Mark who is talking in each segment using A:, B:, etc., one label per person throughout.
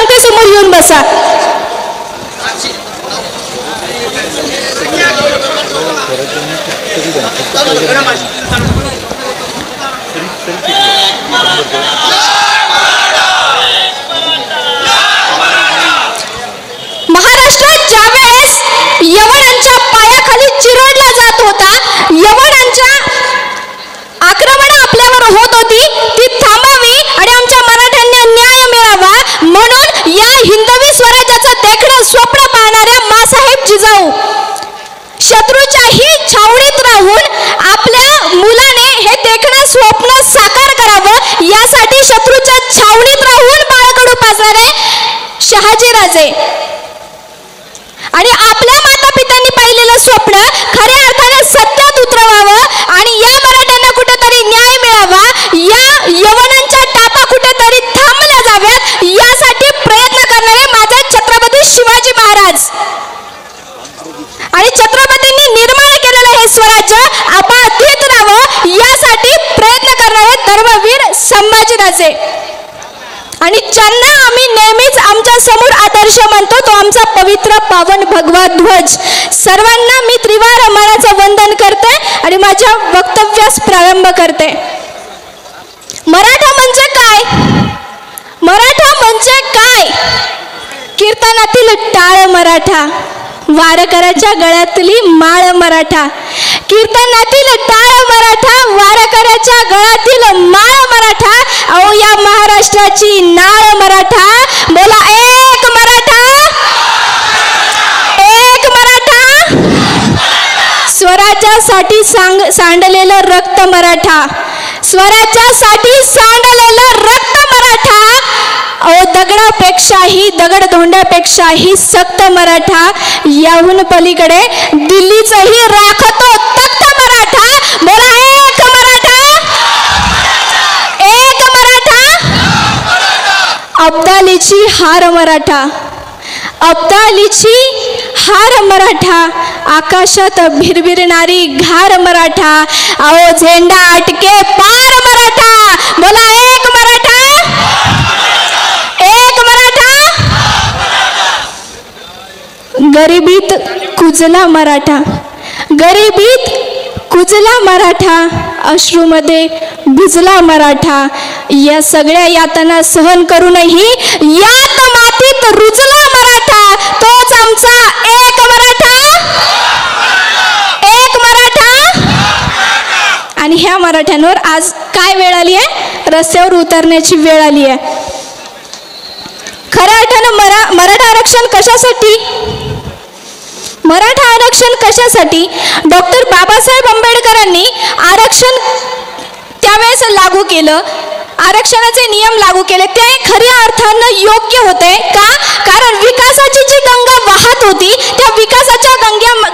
A: सांगते समोर येऊन बसा. महाराष्ट्रात ज्यावेळेस यवनांच्या पायाखाली चिरडला जात होता, यवनांच्या आक्रमण आपल्यावर होत होती, ती थांबावी आणि आमच्या मराठ्यांना न्याय मिळावा म्हणून या हिंदवी स्वराज्याचं देखणं स्वप्न पाहणाऱ्या मासाहेब जिजाऊ शत्रूच्याही छावणीत राहून आपल्या मुलाने हे देखणं स्वप्न साकार करावं यासाठी शत्रूच्या छावणीत राहून बाळकडू पाजणारे शहाजीराजे आणि आपल्या माता पित्यांनी पाहिलेलं स्वप्न खऱ्या अर्थाने सत्यात उतरवावं आणि या मराठ्यांना कुठेतरी न्याय मिळावा, या यवनांच्या टापा कुठेतरी थांबल्या जाव्यात यासाठी प्रयत्न करणारे माझे छत्रपती शिवाजी महाराज आणि छत्रपतींनी निर्माण केलेलं हे स्वराज्य अबाधित राहावं यासाठी प्रयत्न करणारे धर्मवीर संभाजीराजे आणि ज्यांना आम्ही नेहमीच आमच्या समोर आदर्श मानतो तो आमचा पवित्र पावन भगवा ध्वज. सर्वांना मी त्रिवार मानाचं वंदन करते आणि माझ्या वक्तव्यास प्रारंभ करते. मराठा म्हणजे काय? मराठा म्हणजे काय? कीर्तनातील टाळ मराठा, वारकऱ्याच्या गळ्यातली माळ मराठा. कीर्तनातील टाळ मराठा, वारकऱ्याच्या गळ्यातील माळ मराठा. अहो या महाराष्ट्राची नाळ मराठा. बोला एक मराठा, एक मराठा. स्वराज्यासाठी सांडलेलं रक्त मराठा, स्वराज्यासाठी सांडलेलं रक्त मराठा. अहो दगडापेक्षाही दगड धोंड्यापेक्षाही सक्त मराठा. याहून पलीकडे दिल्लीचंही राखतो तख्त मराठा. बोला एक मराठा, एक मराठा. अब्दालीची हार मराठा, अब्दालीची हार मराठा. आकाशात भिरभिरणारी घार मराठा. अहो झेंडा अटके पार मराठा. बोला एक मराठा, एक मराठा. गरिबीत कुजला मराठा, गरिबीत कुजला मराठा. अश्रूमध्ये भिजला मराठा. या सगळ्या यातना सहन करूनही यात मातीत रुजला मराठा. तोच आमचा एक मराठा, एक मराठा. आणि ह्या मराठ्यांवर आज काय वेळ आली आहे? रस्त्यावर उतरण्याची वेळ आली आहे. खऱ्या अर्थानं मराठा आरक्षण कशासाठी? मराठा आरक्षण कशासाठी? डॉक्टर बाबासाहेब आंबेडकरांनी आरक्षण त्यावेळेस लागू केलं, आरक्षणाचे नियम लागू केले. ते खऱ्या अर्थानं योग्य होते का? कारण विकासाची जी गंगा वाहत होती त्या विकासाच्या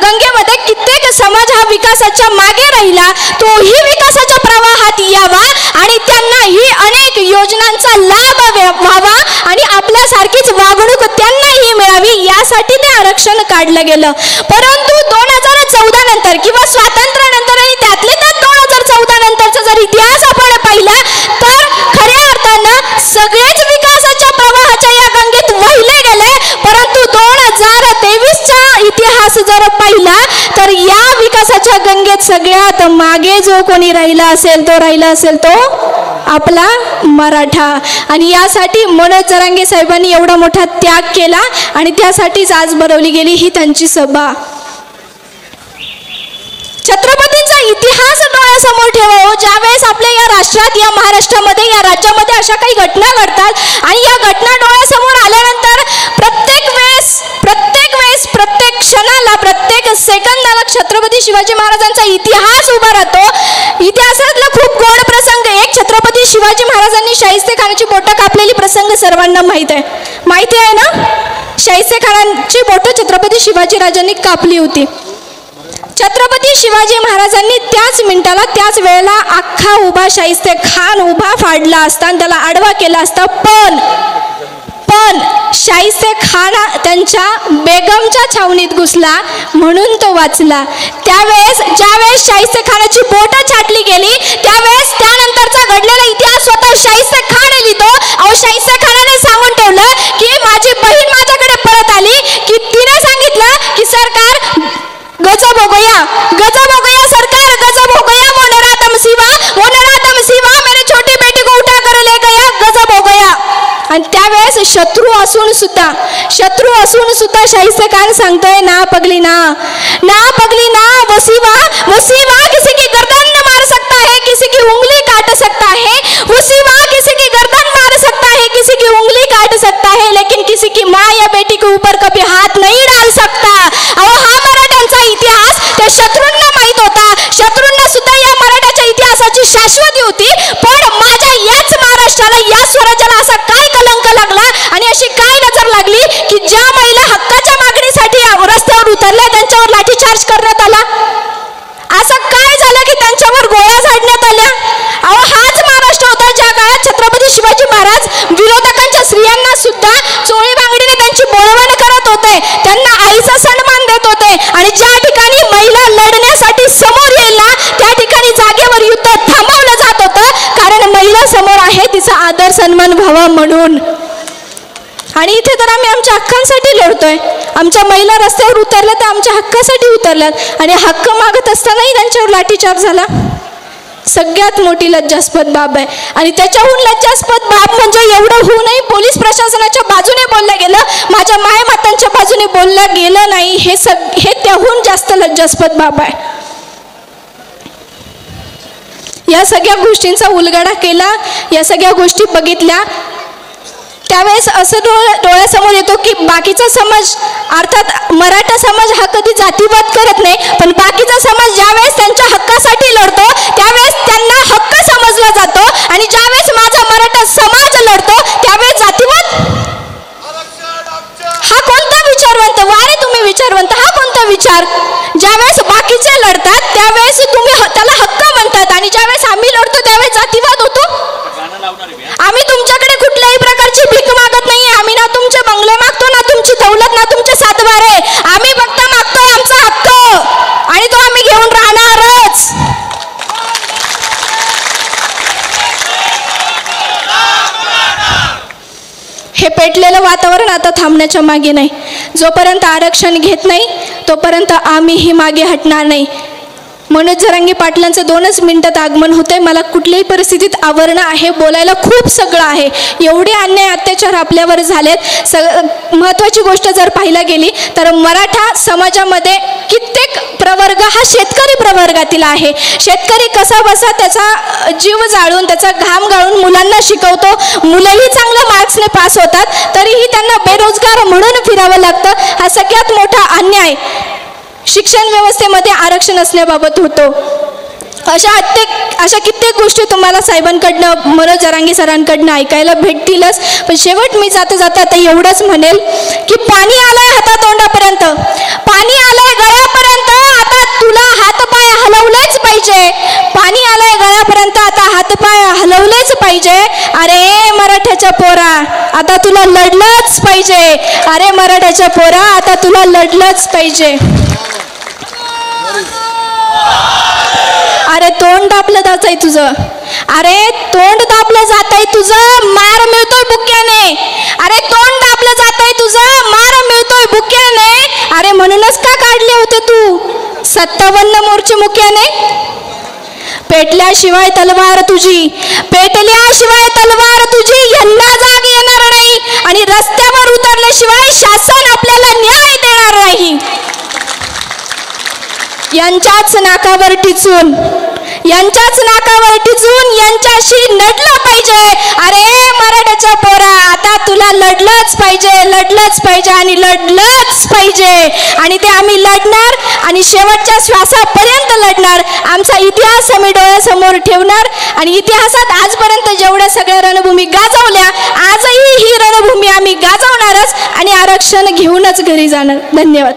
A: गंगेमध्ये कित्येक समाज हा विकासाच्या मागे राहिला, तोही विकासाच्या प्रवाहात यावा आणि त्यांनाही अनेक योजनांचा लाभ व्हावा आणि आपल्यासारखीच वागणूक त्यांनाही मिळावी यासाठी ते आरक्षण काढलं गेलं. परंतु 2014 नंतर किंवा स्वातंत्र्यानंतर आणि त्यातले त्यात 2014 नंतरचा जर इतिहास आपण पाहिला तर खऱ्या अर्थानं सगळेच विकासाच्या प्रवाहाच्या या गंगेत वाहिले गेले. परंतु 2023चा इतिहास जर पाहिला तर या विकासाच्या गंगेत सगळ्यात मागे जो कोणी राहिला असेल तो आपला मराठा. आणि यासाठी मनोज जरांगे साहेबांनी एवढा मोठा त्याग केला आणि त्यासाठीच आज भरवली गेली ही त्यांची सभा. छत्रपतींचा इतिहास डोळ्यासमोर ठेवा. ज्यावेळेस आपल्या या राष्ट्रात, या महाराष्ट्रामध्ये, या राज्यामध्ये अशा काही घटना घडतात आणि या घटना डोळ्यासमोर आल्यानंतर प्रत्येक वेळेस प्रत्येक क्षणाला, प्रत्येक सेकंदाला छत्रपती शिवाजी महाराजांचा इतिहास उभा राहतो. इतिहासातला खूप गोड प्रसंग. एक छत्रपती शिवाजी महाराजांनी शाहिस्ते खानाची बोटं कापलेली प्रसंग सर्वांना माहिती आहे ना? शाहिस्ते खानाची बोटं छत्रपती शिवाजी राजांनी कापली होती. छत्रपती शिवाजी महाराजांनी त्याच मिनिटाला, त्याच वेळेला अख्खा उभा शाहिस्ते खान उभा फाडला असता आणि त्याला आडवा केला असता. पण शाहिस्ते खान त्यांच्या बेगमच्या छावणीत घुसला म्हणून तो वाचला. ज्यावेळेस शाहिस्ते खानाची बोटं छाटली गेली त्यावेळेस त्यानंतरचा घडलेला इतिहास स्वतः शाहिस्ते खान लिहितो. अहो शाहिस्ते खानाने सांगून ठेवलं की गजब हो गया सरकार, गजब हो गया, वो नरादम सिवा मेरी छोटी बेटी को उठा कर ले गया, गजब हो गया. आणि त्यावेळेस शत्रू असून सुद्धा शाहिस्ते खान सांगतोय ना पगली ना वसीवा किसी की गर्दन न मार सकता है, किसी की उंगली काट सकता है. वसीवा किसी की गर्दन मार सकता है, किसी की उंगली काट सकता है, लेकिन किसी की माँ या बेटी के ऊपर कभी हात नहीं डाल सकता. अहो हा मराठ्यांचा इतिहास त्या शत्रूंना माहित होता. शत्रूंना सुद्धा या मराठ्याच्या इतिहासाची शाश्वती होती. पण माझ्या याच महाराष्ट्राला, या स्वराज्याला असा काय कलंक लागला आणि अशी काय नजर लागली की ज्या महिला हक्काच्या मागणीसाठी रस्त्यावर उतरल्या त्यांच्यावर लाठीचार्ज करण्यात आला. असं काय झालं की त्यांच्यावर गोळ्या झाडण्यात आल्या. अहो हाच महाराष्ट्र होता ज्या काळात छत्रपती शिवाजी महाराज विरोधकांच्या स्त्रियांना सुद्धा चोळी बांगडीने त्यांची बोलवण करत होते, त्यांना आईचा सन्मान देत होते. आणि ज्या ठिकाणी महिला लढण्यासाठी समोर येईल ना त्या ठिकाणी जागेवर युद्ध थांबवलं जात होतं, कारण महिला समोर आहे तिचा आदर सन्मान व्हावा म्हणून. आणि इथे तर आम्ही आमच्या हक्कांसाठी लढतोय. आमच्या महिला रस्त्यावर उतरल्या तर आमच्या हक्कासाठी उतरल्यात आणि हक्क मागत असतानाही त्यांच्यावर लाठीचार्ज झाला. सगळ्यात मोठी लज्जास्पद बाब आहे. आणि त्याच्याहून लज्जास्पद बाब म्हणजे एवढं होऊनही पोलीस प्रशासनाच्या बाजूने बोललं गेलं, माझ्या मायमातांच्या बाजूने बोललं गेलं नाही, हे त्याहून जास्त लज्जास्पद बाब आहे. या सगळ्या गोष्टींचा उलगडा केला, या सगळ्या गोष्टी बघितल्या, त्यावेळेस असं डोळ्यासमोर येतो की बाकीचा समाज, अर्थात मराठा समाज हा कधी जातीवाद करत नाही, पण बाकीचा समाज ज्यावेळेस त्यांच्या हक्कासाठी लढतो त्यावेळेस त्यांना हक्क समजला जातो. आणि ज्यावेळेस माझा मराठा समाज लढतो त्यावेळेस जातीवाद, हा कोणता विचारवंत, वारे तुम्ही विचारवंत, हा कोणता विचार? ज्यावेळेस बाकीचे लढतात त्यावेळेस तुम्ही त्याला हक्क म्हणतात आणि ज्यावेळेस आम्ही लढतो त्यावेळेस जातीवाद होतो. आम्ही तुमच्याकडे कुठल्याही प्रकारची भीक मागत नाहीये. आम्ही ना तुमचे बंगले मागतो, ना तुमची दौलत, ना तुमचे सातबारे. आम्ही फक्त मागतोय आमचा हक्क आणि तो आम्ही घेऊन राहणारच. हे पेटलेलं वातावरण आता थांबण्याच्या मागे नाही. जोपर्यंत आरक्षण घेत नाही तोपर्यंत आम्हीही मागे हटणार नाही. मनोज जरांगे पाटलांचं 2च मिनिटात आगमन होतंय. मला कुठल्याही परिस्थितीत आवरणं आहे, बोलायला खूप सगळं आहे. एवढे अन्याय अत्याचार आपल्यावर झालेत. महत्त्वाची गोष्ट जर पाहायला गेली तर मराठा समाजामध्ये कित्येक प्रवर्ग हा शेतकरी प्रवर्गातील आहे. शेतकरी कसा बसा त्याचा जीव जाळून, त्याचा घाम गाळून मुलांना शिकवतो. मुलंही चांगल्या मार्क्सने पास होतात, तरीही त्यांना बेरोजगार म्हणून फिरावं लागतं. हा सगळ्यात मोठा अन्याय शिक्षण व्यवस्थेमध्ये आरक्षण असण्याबाबत होतो. अशा कित्येक गोष्टी तुम्हाला साहेबांकडनं, मनोज जरांगे सरांकडनं ऐकायला भेटतीलच. पण शेवट मी जाता जाता आता एवढंच म्हणेल की पाणी आलंय हातातोंडापर्यंत, पाणी आलंय गळ्यापर्यंत, आता तुला हातपाय हलवलेच पाहिजे. पाणी आलंय गळ्यापर्यंत, आता हातपाय हलवलेच पाहिजे. अरे मराठ्याच्या पोरा, आता तुला लढलंच पाहिजे. अरे मराठ्याच्या पोरा, आता तुला लढलंच पाहिजे. अरे तोंड दाबलं जातंय तुझं, अरे तोंड दाबलं जातंय तुझं, मार मिळतोय बुक्याने. अरे तोंड दाबलं जातंय तुझं, मार मिळतोय बुक्याने. अरे म्हणूनच का काढले होते तू 57 मोर्चे मुक्याने? पेटल्याशिवाय तलवार तुझी, पेटल्याशिवाय तलवार तुझी यांना जाग येणार नाही. आणि रस्त्यावर उतरल्याशिवाय शासन आपल्याला न्याय देणार नाही. यांच्याच नाकावर टिचून यांच्याशी लढलं पाहिजे. अरे मराठ्याच्या पोरा, आता तुला लढलंच पाहिजे आणि लढलंच पाहिजे. आणि ते आम्ही लढणार आणि शेवटच्या श्वासापर्यंत लढणार. आमचा इतिहास आम्ही डोळ्यासमोर ठेवणार आणि इतिहासात आजपर्यंत जेवढ्या सगळ्या रणभूमी गाजवल्या, आजही ही रणभूमी आम्ही गाजवणारच आणि आरक्षण घेऊनच घरी जाणार. धन्यवाद.